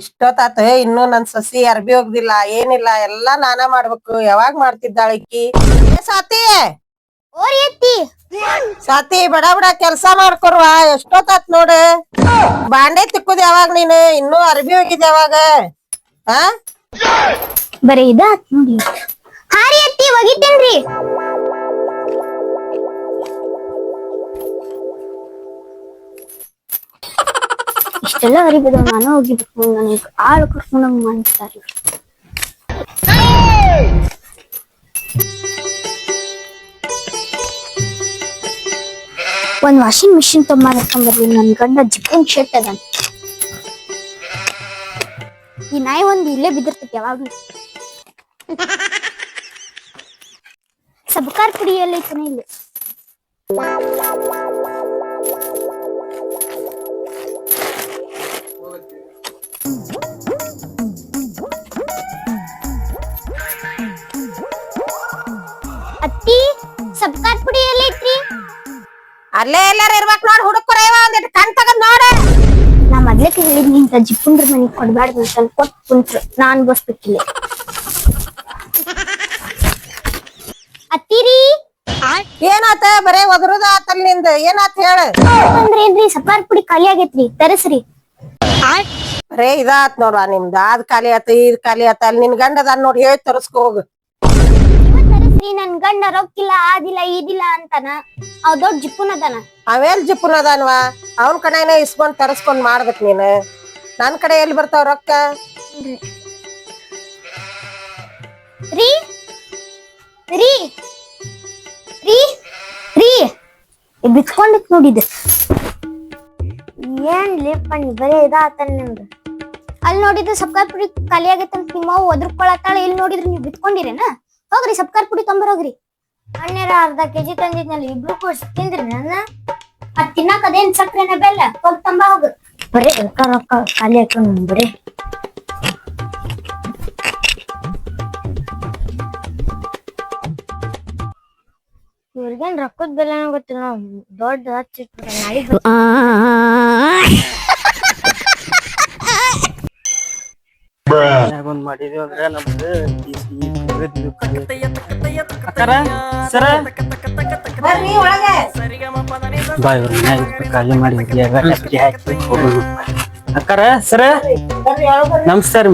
ಇಷ್ಟೊತ್ತಾತ ಇನ್ನು ನನ್ ಸಸಿ ಅರ್ಬಿ ಹೋಗ್ದಿಲ್ಲ ಏನಿಲ್ಲ ಎಲ್ಲಾ ನಾನ ಮಾಡ್ಬೇಕು. ಯಾವಾಗ್ ಮಾಡ್ತಿದ್ದಾಳ ಈಕಿ? ಸಾತಿ ಸಾತಿ ಬಡ ಬಡ ಕೆಲ್ಸ ಮಾಡ್ಕೊರ್ವಾ. ಎಷ್ಟೊತ್ತಾತ್ ನೋಡ. ಬಾಂಡೆ ತಿಕ್ಕುದ್ ಯಾವಾಗ ನೀನು? ಇನ್ನೂ ಅರ್ಬಿ ಹೋಗಿದ್ ಯಾವಾಗ? ಹಾ ಬರೀ ಇದಾತ್ ನೋಡಿ. ಹಾರಿ ಅತ್ತಿ ಒಗಿತೇನ್ರಿ. ಇಷ್ಟೆಲ್ಲ ಅರಿಬಿದ ನಾನು ಹೋಗಿಬೇಕು. ನನಗೆ ಆಳು ಕರ್ಕೊಂಡಂಗ್ ಮಾಡ್ತಾರೆ. ಒಂದ್ ವಾಷಿಂಗ್ ಮಿಷಿನ್ ತೊಗೊಂಬರ್ರಿ. ನನ್ ಗಂಡ ಜಿಪ್ಪನ್ ಶರ್ಟ್ ಅದ. ಈ ನಾಯಿ ಒಂದ್ ಇಲ್ಲೇ ಬಿದ್ದಿರ್ತೈತಿ ಯಾವಾಗ್ಲೂ. ಸಬ್ಕಾರ್ ಪುಡಿ ಎಲ್ಲೈತನ ಇಲ್ಲಿ. ಅತ್ತಿ ಸಬ್ಕಾರ್ ಪುಡಿ ಎಲ್ಲೈತ್ರಿ? ಅಲ್ಲೇ ಎಲ್ಲಾರ ಇರ್ಬೇಕ್ ನೋಡ್. ಹುಡುಕರೇವ ಒಂದಿಟ್ಟು ಕಣ್ ತಗದ್ ನೋಡ. ನಾ ಮೊದ್ಲಕ್ಕೆ ಹೇಳಿದ್ನಿ ಇಂತ ಜಿಪ್ಪುಂಡ್ರ ಮನೆಗ್ ಕೊಡ್ಬ್ಯಾಡ್ದು ಅಂತ. ಕೊಟ್ ಕುಂತ್ರು ನಾ ಅನ್ಭವಿಸ್ಬೇಕಿಲ್ಲ. ಅತ್ತಿರಿ ಏನಾತ? ಬರೇ ಒದರುದ ಆತಲ್ ನಿಂದ. ಏನಾತ್ ಹೇಳ. ಅಂದ್ರೆ ಏನ್ರಿ ಸಬ್ಕಾರ್ ಪುಡಿ ಖಾಲಿ ಆಗೈತ್ರಿ, ತರಸ್ರಿ. ಬರೇ ಇದಾತ್ ನೋಡ್ವಾ ನಿಮ್ದ. ಅದ್ ಖಾಲಿ ಆತ ಇದ್ ಖಾಲಿ ಆತ. ಅಲ್ಲಿ ನಿನ್ ಗಂಡ ಅದಾನ್ ನೋಡಿ, ಹೇಳಿ ತರಸ್ಕೊ ಹೋಗು. ತರಸ್ರಿ. ನನ್ ಗಂಡ ರೊಕ್ಕಿಲ್ಲ ಆದಿಲ್ಲ ಈದಿಲ್ಲ ಅಂತಾನ. ಅವ್ ದೊಡ್ಡ ಜಿಪ್ಪುನ್ ಅದಾನ. ಅವೇಲ್ ಜಿಪ್ಪುನ್ ಅದಾನ್ವಾ? ಅವನ್ ಕಡೆನ ಇಸ್ಕೊಂಡ್ ತರಸ್ಕೊಂಡ್ ಮಾಡ್ಬೇಕ್ ನೀನ್. ನನ್ ಕಡೆ ಎಲ್ಲಿ ಬರ್ತಾವ ರೊಕ್ಕ? ರೀ ರೀ ರೀ ರೀ ಬಿತ್ಕೊಂಡಿತ್ ನೋಡಿದ್. ಏನ್ ಲೇಪಣಿ ಬರೇ ಇದಾತನ್ ನಿಮ್ದು. ಅಲ್ಲಿ ನೋಡಿದ್ರೆ ಸಬ್ಕಾರ್ ಪುಡಿ ಖಾಲಿ ಆಗೈತಂತ ನಿಮ್ಮವ್ ಒದರ್ಕೊಳತ್ತಾಳ. ಇಲ್ಲಿ ನೋಡಿದ್ರೆ ನೀವ್ ಬಿತ್ಕೊಂಡಿರೇನ? ಹೋಗ್ರಿ ಸಬ್ಕಾರ್ ಪುಡಿ ತೊಂಬರೋಗ್ರಿ. ಅಣ್ಣೇರ ಅರ್ಧ ಕೆಜಿ ತಂದಿದ್ನಲ್ಲಿ ಇಬ್ರು ಕೂಡ್ಸಿ ತಿಂದ್ರಿ. ನನ್ನ ಅದ್ ತಿನ್ನಾಕ ಅದೇನ್ ಸಕ್ರೆನ ಬೆಲ್ಲ ಹೋಗ್ ತಂಬ ಹೋಗು. ಬರೇ ರೊಕ್ಕ ರೊಕ್ಕ ಖಾಲಿ ಹಾಕೊಂಡ್ ಬರೇ. ಇವ್ರಿಗೇನ್ ರೊಕ್ಕದ ಬೆಲೆನೂ ಗೊತ್ತಿಲ್ಲ. ದೊಡ್ಡ ಹಚ್ಚಿಟ್ಬಿಡ ನಾಳೆಗ್ ಮಾಡಿದ್ವಿ ಅಂದ್ರೆ ನಮ್ದು ಖಾಲಿ ಮಾಡಿ ಅಕ್ಕಾರ ಸರ ನಮಸ್ಕಾರ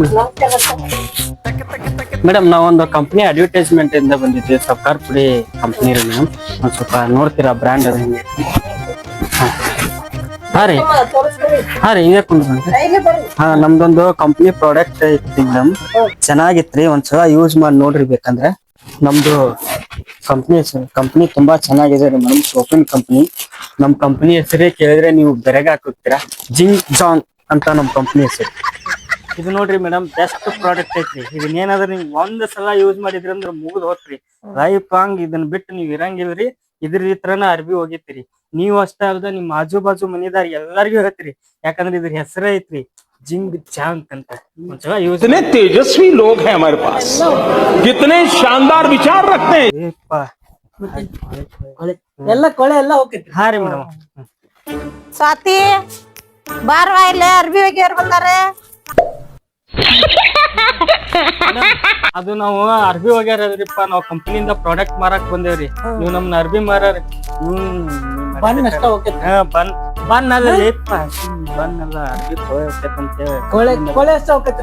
ಮೇಡಮ್. ನಾವೊಂದು ಕಂಪ್ನಿ ಅಡ್ವರ್ಟೈಸ್ಮೆಂಟ್ ಇಂದ ಬಂದಿದ್ವಿ. ಸಬ್ಕಾರ್ ಪುಡಿ ಕಂಪ್ನಿ ರೀ ಮೇಡಮ್. ಒಂದ್ ಸ್ವಲ್ಪ ನೋಡ್ತೀರಾ ಬ್ರ್ಯಾಂಡ್ ಅದ ಹಿಂಗೆ? ಹಾ ರೀ ಹಿಂಗೆ ಹಾ ನಮ್ದೊಂದು ಕಂಪ್ನಿ ಪ್ರಾಡಕ್ಟ್ ಐತಿ ಮೇಡಮ್. ಚೆನ್ನಾಗಿತ್ರಿ. ಒಂದ್ಸಲ ಯೂಸ್ ಮಾಡಿ ನೋಡ್ರಿ ಬೇಕಂದ್ರೆ. ನಮ್ದು ಕಂಪ್ನಿ ತುಂಬಾ ಚೆನ್ನಾಗಿದೆ ರೀ ಮೇಡಮ್. ಸೋಪಿನ್ ಕಂಪ್ನಿ. ನಮ್ ಕಂಪ್ನಿ ಹೆಸರೇ ಕೇಳಿದ್ರೆ ನೀವು ಬೆರಗ ಹಾಕುತ್ತೀರಾ. ಜಿಂಗ್ ಜಾಂಗ್ ಅಂತ ನಮ್ ಕಂಪ್ನಿ ಹೆಸರು. ಇದು ನೋಡ್ರಿ ಮೇಡಮ್, ಬೆಸ್ಟ್ ಪ್ರಾಡಕ್ಟ್ ಐತ್ರಿ. ಇದನ್ನೇನಾದ್ರೂ ನೀವು ಒಂದ್ ಸಲ ಯೂಸ್ ಮಾಡಿದ್ರಿ ಅಂದ್ರೆ ಮುಗಿದ್ ಹೋತ್ರಿ. ಲೈಫ್ ಲಾಂಗ್ ಇದನ್ನ ಬಿಟ್ಟು ನೀವ್ ಇರಂಗಿಲ್ರಿ. ಇದ್ರ ತರನ ಅರ್ಬಿ ಹೋಗಿತ್ರಿ. ನೀವು ಅಷ್ಟೇ ಅಲ್ದ ನಿಮ್ ಆಜು ಬಾಜು ಮನಿದಾರ ಎಲ್ಲಾರ್ಗು ಹೇಳ್ತೀರಿ. ಯಾಕಂದ್ರೆ ಇದ್ರ ಹೆಸರೇ ಐತ್ರಿ जिंग जांग ಅಂತ. कितने तेजस्वी लोग हैं हमारे पास, कितने शानदार विचार रखते हैं. ಎಲ್ಲ ಕೊಳೆ ಎಲ್ಲ ಹೋಗ್ತೈತಿ. ಹಾ ರೀ ಮೇಡಮ್. ಸ್ವಾತಿ ಬಾರ್ವಾ ಇಲ್ಲೇ ಅರ್ಬಿ ಒಗ್ಯಾರ ಬಂದಾರೆ. ಅದು ನಾವು ಅರ್ಬಿ ಹೋಗ್ಯಾರದ್ರಿಪ್ಪ. ನಾವ್ ಕಂಪನಿಯಿಂದ ಪ್ರಾಡಕ್ಟ್ ಮಾರಕ್ ಬಂದೇವ್ರಿ. ನೀವು ನಮ್ನ ಅರ್ಬಿ ಮಾರಾರಿ. ಬನ್ ಅಷ್ಟ ಹೋಗ್ತೈತಿ. ಬನ್ ಅಲ್ಲ ಲೇಪ ಬನ್ ಅಲ್ಲ ಅರ್ಬಿ ಕೊಳೆ ಹೋಗ್ತೈತಂತೆ. ಕೊಳೆ ಅಷ್ಟ ಹೋಗ್ತೈತಿ.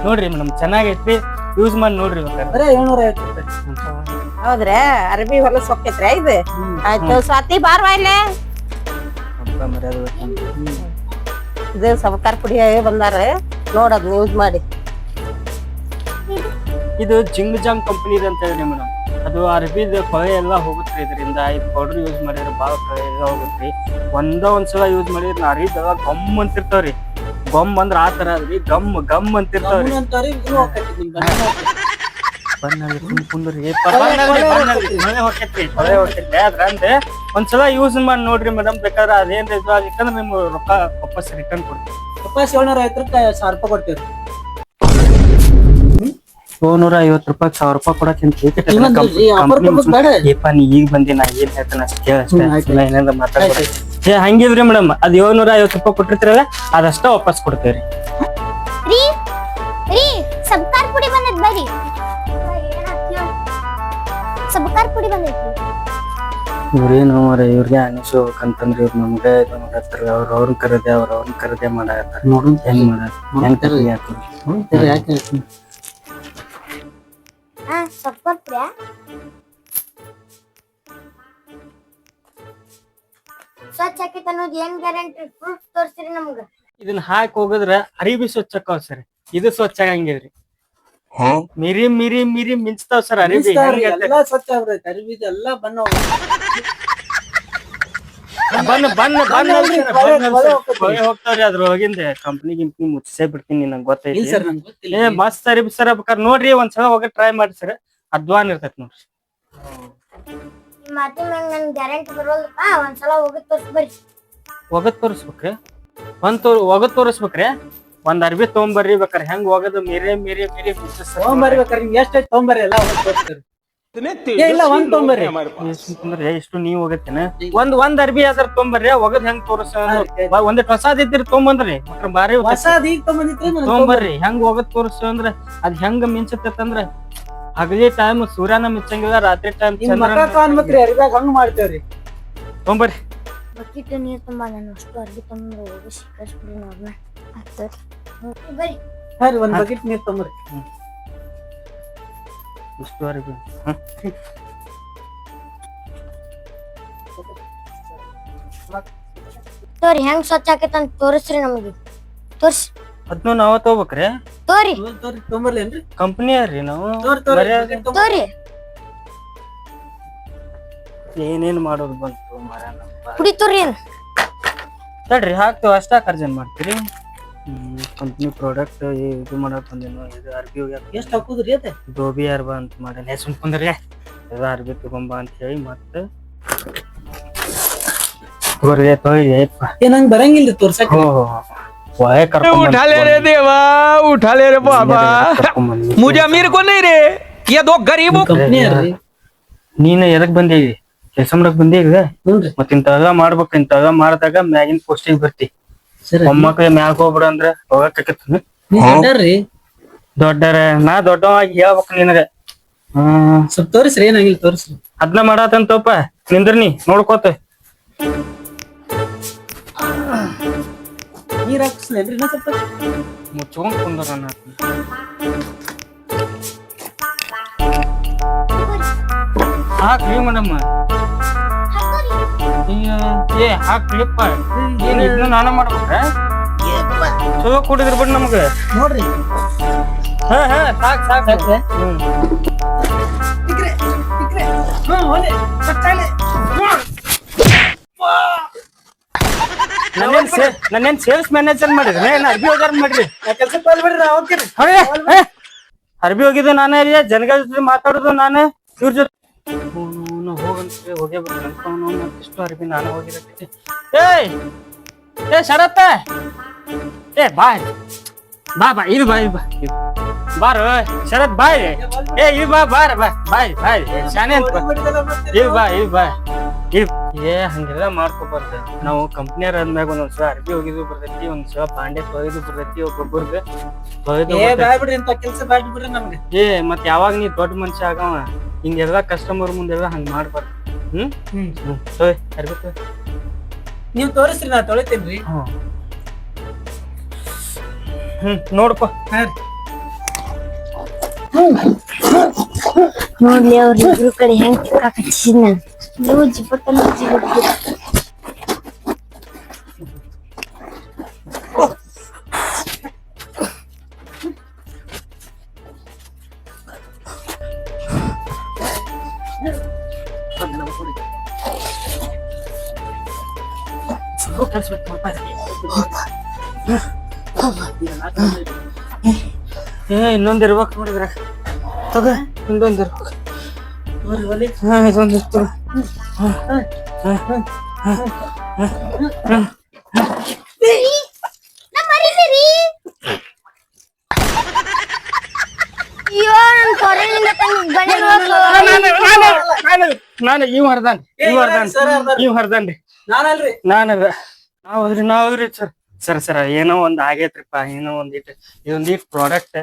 ನೋಡ್ರಿ ಮೇಡಮ್ ಚೆನ್ನಾಗೈತ್ರಿ. ಯೂಸ್ ಮಾಡಿ ನೋಡ್ರಿ. ಬರೇ 750 ರೂಪಾಯಿ. ಹೌದ್ರಾ? ಅರ್ಬಿ ಹೊಲಸ್ ಹೋಗ್ತೈತ್ರಿ ಇದು. ಆಯ್ತು ಸ್ವಾತಿ ಬಾರ್ವಾ ಇಲ್ಲೇ. ಇದು ಸಬ್ಕಾರ್ ಪುಡಿ ಬಂದಾರ, ನೋಡದ್ ಯೂಸ್ ಮಾಡಿ. ಇದು ಜಿಂಗ್ ಜಾಂಗ್ ಕಂಪನಿ ಅಂತ ಹೇಳಿ ಮೇಡಮ್. ಅದು ಅರ್ಬಿದ ಕೊಳೆ ಎಲ್ಲ ಹೋಗುತ್ತೆ ಇದರಿಂದ. ಇದು ಪೌಡರ್ ಯೂಸ್ ಮಾಡಿದ್ರೆ ಬಾಳ ಕೊಳೆ ಎಲ್ಲ ಹೋಗುತ್ತೆ. ಒಂದ್ಸಲ ಯೂಸ್ ಮಾಡಿದ್ರೆ ಅರಿದೆಲ್ಲ ಗಮ್ ಅಂತಿರ್ತಾವ್ರಿ. ಗಮ್ ಅಂದ್ರ ಆ ತರ ಅದ್ರಿ. ಗಮ್ ಅಂತಿರ್ತಾವ್ರಿ. ಅದ್ರಂದ್ರೆ ಒಂದ್ಸಲ ಯೂಸ್ ಮಾಡಿ ನೋಡ್ರಿ ಮೇಡಮ್. ಬೇಕಾದ್ರೆ ಅದೇನ್ ಯಾಕಂದ್ರೆ ನಿಮ್ ರೊಕ್ಕ ವಾಪಸ್ ರಿಟರ್ನ್ ಕೊಡ್ತೀವಿ. ವಾಪಸ್ 750 ರೂಪಾಯಿ 1000 ರೂಪಾಯಿ ಕೊಡ್ತೀವಿ. 750 ರೂಪಾಯಿ 1000 ರೂಪಾಯಿ ಕೊಡಕ್ಕಿಂತ ನೀ ಈಗ ಬಂದಿ ನಾ ಏನ್ ಹೇಳ್ತಾನ ಅಷ್ಟ್ ಕೇಳ ಅಷ್ಟೇ ಏನಾರ ಮಾತಾಡ್ಬೋದು ಹಂಗಿದ್ರಿ ಮೇಡಮ್ ಅದ್ 750 ರೂಪಾಯಿ ಕೊಟ್ಟಿರ್ತೀರಲ್ಲ ಅದಷ್ಟ ವಾಪಸ್ ಕೊಡ್ತೇವ್ರಿ ರೀ ರೀ ಸಬ್ಕಾರ್ ಪುಡಿ ಬಂದೈತ್ ಬರ್ರಿ ಸಬ್ಕಾರ್ ಪುಡಿ ಬಂದೈತಿ ಇವ್ರೇನು ಇವ್ರಿಗೆ ಅನಿಸ್ಬೇಕಂತಂದ್ರೆ ಇವ್ರು ನಮ್ಗೆ ಇದು ಮಾಡತ್ತಾರ ಅವ್ರವ್ರನ್ನ ಕರದೆ ಮಾಡತ್ತಾರ ನೋಡು ಹೆಂಗ್ ಮಾಡತ್ತಾರ ಯಾಕೆ ಸಬ್ಕಾರ್ ಪುಡಿ ಸ್ವಚ್ಛ ಹಾಕಿತ್ ಅನ್ನೋದು ಏನ್ ಗ್ಯಾರಂಟಿ ಪ್ರೂಫ್ ತೋರಿಸ್ರಿ ನಮ್ಗ ಇದನ್ನ ಹಾಕಿ ಹೋಗದ್ರ ಅರಿಬಿ ಸ್ವಚ್ಛ ಆಕಾವ್ ಸರ್ ಇದು ಸ್ವಚ್ಛ ಆಗಂಗಿದ್ರಿ ಮಿರಿ ಮಿರಿ ಮಿರಿ ಮಿಂಚ್ತಾವ್ ಸರ್ ಅರಿಬಿ ಸ್ವಚ್ಛ ಆಗ್ತೈತಿ ಅರಿಬಿದ ಎಲ್ಲಾ ಬಣ್ಣ ಹೋಗ್ತಾವ್ರಿ ಅದ್ರ ಹೋಗಿಂದ ಕಂಪ್ನಿ ಗಿಂಪ್ನಿ ಮುಚ್ಚೇ ಬಿಡ್ತೀನಿ ನಂಗೆ ಗೊತ್ತೈತಿ ಮಸ್ತ್ ಅರಿಬಿ ಸರ್ ಬೇಕಾದ್ರೆ ನೋಡ್ರಿ ಒಂದ್ಸಲ ಹೋಗಿ ಟ್ರೈ ಮಾಡಿ ಸರ್ ಅದ್ವಾನ್ ಇರ್ತೈತಿ ನೋಡ್ರಿ ಮಾತಿ ಮ್ಯಾಗ ನನ್ ಗ್ಯಾರಂಟಿ ಬರೋಲ್ಪಾ ಒಂದ್ಸಲ ಹೋಗಿ ತೋರ್ಸ್ ಬರ್ರಿ ಒಗದ್ ತೋರಿಸ್ಬೇಕ್ರಿ ಒಗದ್ ತೋರಿಸ್ಬೇಕ್ರಿ ಒಂದ್ ಅರ್ಬಿ ತಗೊಂಬರ್ರಿ ಬೇಕಾರೆ ಹೆಂಗ್ ಒಗದ್ ಮೇರೆ ಮೇರೆ ಮೇರೆ ತಗೊಂಬರ್ಬೇಕಾರೆ ನಿಮ್ಗೆ ಎಷ್ಟೈತಿ ತಗೊಂಬರ್ರಿ ಎಲ್ಲ ತೋರಿಸ್ತೀರಿ ಇಲ್ಲ ಒಂದ್ ತಗೊಂಬರ್ರಿ ಎಷ್ಟು ನೀವ್ ಹೋಗತ್ತೇನ ಒಂದ್ ಅರ್ಬಿ ಅದ್ರ ತೊಂಬರ್ರಿ ಒಗದ್ ಹೆಂಗ್ ತೋರ್ಸ ಒಂದ್ ಹೊಸಾದ್ ಇದ್ರಿ ತೊಗೊಂಬಂದ್ರಿ ಬಾರಿ ಹೊಸಾದ್ ಈಗ ತಗೊಂಬಂದಿತ್ರಿ ತೊಗೊಂಬರ್ರಿ ಹೆಂಗ್ ಒಗದ್ ತೋರ್ಸ ಅಂದ್ರ ಅದ್ ಹೆಂಗ ಮಿಂಚತ್ತಂದ್ರ ಹಗಲಿ ಟೈಮ್ ಸೂರ್ಯನ ಮಿಚ್ಚಂಗಿಲ್ಲ ರಾತ್ರಿ ಟೈಮ್ ಅನ್ಬೇಕ್ರಿ ಅರಿಬ್ಯಾಗ ಹಂಗ್ ಮಾಡ್ತೇವ್ರಿ ತೊಗೊಂಬರ್ರಿ ಬಕೆಟ್ ನೀರ್ ತುಂಬಾ ನಾನು ಅಷ್ಟು ಅರ್ಬಿ ತಗೊಂಡು ಹೋಗಿ ಸಿಕ್ಕಸ್ಬಿಡ್ರಿ ನೋಡ್ನ ಬರ್ರಿ ಸರಿ ಒಂದ್ ಬಕೆಟ್ ನೀರ್ ತಗೊಂಬರ್ರಿ ಇಷ್ಟು ಅರ್ಬಿ ತೋರಿ ಹೆಂಗ್ ಸ್ವಚ್ಛ ಆಕೈತ ಅಂತ ತೋರಿಸ್ರಿ ನಮಗೆ ತೋರ್ಸಿ ಅದ್ನು ನಾವ ತಗೋಬೇಕ್ರಿ ತೋರಿ ತಗೊಂಬರ್ಲೇನ್ರಿ ಕಂಪ್ನಿ ರೀ ನಾವು ತೋರಿ ಏನೇನ್ ಮಾಡೋದು ಬಂತು ಮರ ಕುಡಿತೋರಿ ಏನ್ ತಡ್ರಿ ಹಾಕ್ತೇವ ಅಷ್ಟ ಕರ್ಜನ್ ಮಾಡ್ತೀರಿ ಕಂಪ್ನಿ ಪ್ರಾಡಕ್ಟ್ ಇದು ಮಾಡಕ್ ಬಂದೇನು ಇದು ಅರ್ಬಿ ಹೋಗ್ಯಾಕ ಎಷ್ಟ್ ಹಾಕುದ್ರಿ ಅದ ಗೋಬಿ ಅರ್ಬ ಅಂತ ಮಾಡೇನಿ ಸುಮ್ಕುಂದ್ರಿ ಇದು ಅರ್ಬಿ ತಗೊಂಬ ಅಂತ ಹೇಳಿ ಮತ್ತೆ ನಂಗ್ ಬರಂಗಿಲ್ರಿ ತೋರ್ಸಕ್ उठा ले रे देवा उठा ले रे बाबा मुझे अमीर को नहीं रे ये दो गरीबों ನೀನ್ ಎದಕ್ ಬಂದೇವಿ ಕೆಲಸ ಮಾಡಕ್ ಬಂದೇವಿ ಮತ್ ಇಂತಾಗ ಮಾಡ್ಬೇಕು ಇಂತಾಗ ಮಾಡಿದಾಗ ಮ್ಯಾಗಿನ ಪೋಸ್ಟಿಗೆ ಬರ್ತಿ ಮೊಮ್ಮಕ್ಳ ಮ್ಯಾಗ ಹೋಗ್ಬಿಡ ಅಂದ್ರ ಹೋಗಕ್ಕಾಕತ್ತ ದೊಡ್ಡರ ನಾ ದೊಡ್ಡವಾಗಿ ಹೇಳ್ಬೇಕು ನಿನಗ ಸ್ವಲ್ಪ ತೋರಿಸ್ರಿ ಏನಾಗಿಲ್ಲ ತೋರಿಸ್ರಿ ಅದ್ನ ಮಾಡಾತಂತಪ್ಪ ನಿಂದ್ರನಿ ನೋಡ್ಕೋತ ನೀರ್ ಹಾಕಿಸ್ಲೇನ್ರಿ ಇನ್ನೂ ಸ್ವಲ್ಪ ಮುಚ್ಕೊಂಡ್ ಕುಂದ್ರ ಹಾಕ್ರಿ ಮೇಡಮ್ ಏ ಹಾಕ್ಲಿಪ್ಪ ಏನ್ ಇದನ್ನ ನಾನ ಮಾಡ್ಬೇಕ್ರ ಚಲೋ ಕುಡಿದ್ರ ಬಿಡ್ ನಮ್ಗ ನೋಡ್ರಿ ಸಾಕ್ ಸಾಕ್ ನನ್ನೇನ್ ಸೇಲ್ಸ್ ಮ್ಯಾನೇಜರ್ ಮಾಡಿದ್ರಿ ಏನ್ ಅರ್ಬಿ ಹೋಗಾರ ಮಾಡ್ರಿ ಕೆಲ್ಸಕ್ಕೆ ಹೋಗ್ಬಿಡ್ರಿ ನಾ ಹೋಗ್ತೀನಿ ಅರ್ಬಿ ಹೋಗಿದ್ದು ನಾನೇ ರೀ ಜನಗಳ ಜೊತೆ ಮಾತಾಡೋದು ನಾನು ಇವ್ರ ಜೊತೆ ಹೋಗಂತ್ರಿ ಹೋಗೇ ಬಿಟ್ಟು ಅನ್ಕೊಂಡು ಮತ್ತಿಷ್ಟು ಅರ್ಬಿ ನಾನು ಹೋಗಿರತ್ತೆ ಏ ಶರತ್ತ ಏ ಬಾಯ್ ಬಾ ಇದು ಬಾ ಬಾರು ಶರತ್ ಬಾಯ್ ಏ ಇದು ಬಾರ ಬಾಯ್ ಶಾನೆ ಅಂತ ಬಾ ಏ ಹಂಗೆಲ್ಲ ಮಾಡ್ಕೋಬಾರ್ದು ನಾವು ಕಂಪ್ನಿಯರ್ ಆದ್ಮ್ಯಾಗ ಒಂದೊಂದ್ಸಲ ಅರ್ಬಿ ಹೋಗಿದ್ದು ಬರ್ತೈತಿ ಒಂದ್ಸಲ ಬಾಂಡೆ ತೊಯ್ದು ಬರ್ತೈತಿ ಒಬ್ಬೊಬ್ಬರ್ಗೆ ಬಿಡ್ರಿ ಅಂತ ಕೆಲ್ಸ ಬಿಡ್ರಿ ನಮ್ಗೆ ಏ ಮತ್ ಯಾವಾಗ ನೀ ದೊಡ್ಡ ಮನುಷ್ಯ ಆಗವ ಹಿಂಗೆಲ್ಲ ಕಸ್ಟಮರ್ ಮುಂದೆಲ್ಲ ಹಂಗ ಮಾಡ್ಬಾರ್ದು ತೊಯ್ ಅರ್ಬಿ ತೊಯ್ ನೀವ್ ತೋರಿಸ್ರಿ ನಾ ತೊಳಿತೇನ್ರಿ ನೋಡ್ಕೊ ನೋಡ್ಲಿ ಅವ್ರ ಇಬ್ರು ಕಡೆ ಹೆಂಗ್ ಹಚ್ಚಿದ್ ನಾನು ನೀವು ಜಿಪ್ಪಟ್ಟಲ್ಲಿ ಹಚ್ಚಿಬಿಡ್ತೀರ ಇನ್ನೊಂದ್ ಇರ್ಬೇಕು ನೋಡಿದ್ರ ತಗ ಇನ್ನೊಂದ್ ಇರ್ಬೇಕು ಇದೊಂದ್ ಇರ್ತು ಅಯ್ಯೋ ಬನ್ನಿ ನಾನು ಇವ್ ಹರ್ದಾನ್ ಇವ್ ಹರ್ದಾನ್ರಿ ನಾನಲ್ರಿ ನಾವ್ರಿ ಸರ್ ಏನೋ ಒಂದ್ ಆಗೇತ್ರಿಪ್ಪ ಏನೋ ಇದೊಂದಿಟ್ ಪ್ರಾಡಕ್ಟ್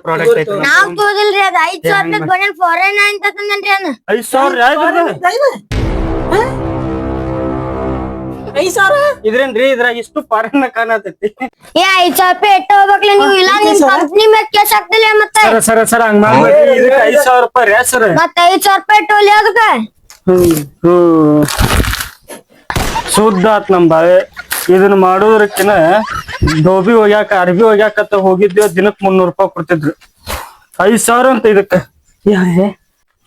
ಪ್ರಾಡಕ್ಟ್ ಐತಿ ನಾವ್ ತೋದಿಲ್ರಿ ಅದ್ 5,000 ರೂಪಾಯಿ ಬನ್ನಿ ಫಾರಿನ್ ಅಂತ ತಂದನ್ರಿ ಅನ್ನ 5,000 ಇದ್ರೇನ್ರಿ ಇದ್ರಾಗ ಇಷ್ಟು ಫಾರಿನ್ ಕಾಣತೈತಿ ಏ 5,000 ರೂಪಾಯಿ ಎಟ್ಟ ಹೋಗ್ಬೇಕ್ಲಿ ನೀವು ಇಲ್ಲ ನಿಮ್ ಕಂಪ್ನಿ ಮೇಲೆ ಕೇಸ್ ಹಾಕ್ತಿಲ್ಲ ಮತ್ತೆ ಸರ ಹಂಗ ಮಾಡ್ಬೇಡ್ರಿ ಇದಕ್ಕೆ 5,000 ರೂಪಾಯಿ ರೀ ಸರ್ ಮತ್ತೆ 5,000 ರೂಪಾಯಿ ಟೋಲಿ ಅದಕ್ಕೆ ಶುದ್ಧ ಆತ್ ನಮ್ ಬಾಳೆ ಇದನ್ನ ಮಾಡೋದ್ರಕ್ಕಿನ ಡೋಬಿ ಹೋಗ್ಯಾಕ ಅರ್ಬಿ ಹೋಗ್ಯಾಕತ್ತ ಹೋಗಿದ್ವಿ ದಿನಕ್ 300 ರೂಪಾಯಿ ಕೊಡ್ತಿದ್ರು 5,000 ಅಂತ ಇದಕ್ಕ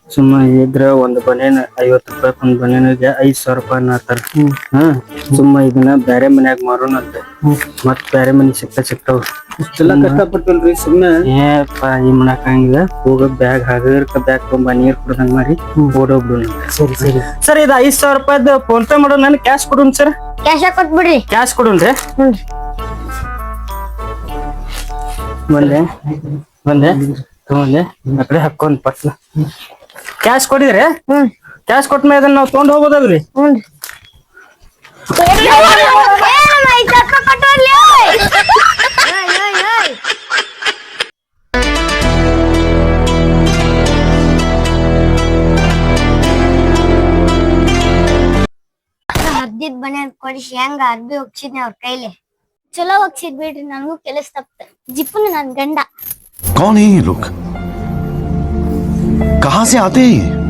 ಸುಮ್ಮ ಇದ್ರ ಒಂದ್ ಬನೇನ್ 50 ರೂಪಾಯಿ ಒಂದ್ ಬನೇನಿಗೆ 5,000 ರೂಪಾಯಿ ಅನ್ನತಾರ ಸುಮ್ಮ ಇದನ್ನ ಬ್ಯಾರೆ ಮನ್ಯಾಗ ಮಾರೋಣ ಅಂತ ಮತ್ ಬ್ಯಾರೆ ಮನಿ ಸಿಕ್ತಾವ ಇಷ್ಟೆಲ್ಲ ಕಷ್ಟಪಟ್ಟಿಲ್ರಿ ಸುಮ್ನೆ ಏಪ್ಪ ಈ ಮಾಡಾಕಂಗಿಲ್ಲ ಹೋಗ ಬ್ಯಾಗ್ ಹಗರ್ಕ ಬ್ಯಾಗ್ ತುಂಬಾ ನೀರ್ ಕುಡ್ದಂಗ್ ಮಾಡಿ ಓಡೋಗ್ಬಿಡು ಸರಿ ಸರ್ ಇದು 5,000 ರೂಪಾಯಿದ್ ಫೋನ್ ಪೇ ಮಾಡೋ ನನ್ ಕ್ಯಾಶ್ ಕೊಡುನ್ ಸರ್ ಕ್ಯಾಶ್ ಕೊಟ್ಬಿಡ್ರಿ ಕ್ಯಾಶ್ ಕೊಡುನ್ರಿ ಬಂದೆ ತಗೊಂಡೆ ಆ ಕಡೆ ಹಾಕೊಂಡ್ ಪಟ್ಲ ಕ್ಯಾಶ್ ಕೊಡಿದ್ರಿ ಕ್ಯಾಶ್ ಕೊಟ್ಮೇಲೆ ಅದನ್ನ ನಾವ್ ತಗೊಂಡ್ ಹೋಗೋದಲ್ರಿ ಹರ್ದಿದ್ ಬನ್ನಿ ಕೊಡಿಸಿ ಹೆಂಗ ಅರ್ಬಿ ಹೋಗ್ಸಿದ್ನಿ ಅವ್ರ ಕೈಲಿ ಚಲೋ ಹೋಗ್ಸಿದ್ ಬಿಡ್ರಿ ನನಗೂ ಕೆಲಸ ತಪ್ಪ ಜಿಪ್ಪುನ ನನ್ ಗಂಡ कौन है ये लोग कहां से आते हैं ये